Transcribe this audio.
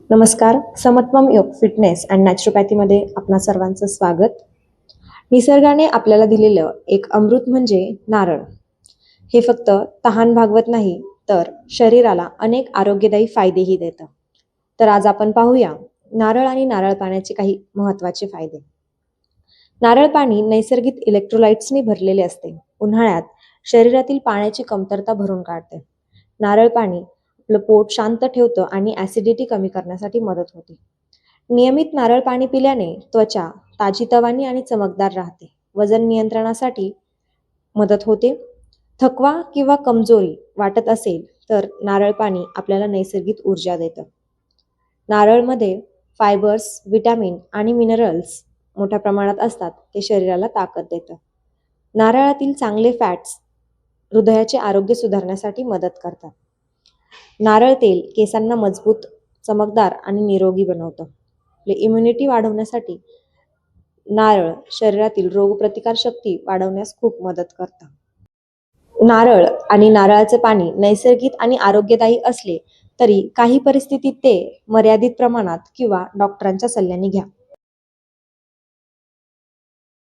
नमस्कार. समत्वम योग fitness and नॅचरोपॅथीमध्ये आपणा सर्वांचं स्वागत. निसर्गाने आपल्याला दिलेलं एक अमृत म्हणजे नारळ. हे फक्त तहान भागवत नाही, तर शरीराला अनेक आरोग्यदायी फायदेही देतं. तर आज आपण पाहूया नारळ आणि नारळ पाण्याचे काही महत्त्वाचे फायदे. नारळ पाणी नैसर्गिक इलेक्ट्रोलाइट्सनी भरलेले असते. उन्हाळ्यात शरीरातील पाण्याची कमतरता भरून काढते. नारळ पाणी आपलं पोट शांत ठेवतं आणि ॲसिडिटी कमी करण्यासाठी मदत होते. नियमित नारळ पाणी पिल्याने त्वचा ताजीतवानी आणि चमकदार राहते. वजन नियंत्रणासाठी मदत होते. थकवा किंवा कमजोरी वाटत असेल तर नारळ पाणी आपल्याला नैसर्गिक ऊर्जा देतं. नारळमध्ये फायबर्स, विटॅमिन आणि मिनरल्स मोठ्या प्रमाणात असतात. ते शरीराला ताकद देतं. नारळातील चांगले फॅट्स हृदयाचे आरोग्य सुधारण्यासाठी मदत करतात. नारळ तेल केसांना मजबूत, चमकदार आणि निरोगी बनवतं. आपली इम्युनिटी वाढवण्यासाठी नारळ शरीरातील रोगप्रतिकारशक्ती वाढवण्यास खूप मदत करतं. नारळ आणि नारळाचे पाणी नैसर्गिक आणि आरोग्यदायी असले तरी काही परिस्थितीत ते मर्यादित प्रमाणात किंवा डॉक्टरांच्या सल्ल्याने घ्या.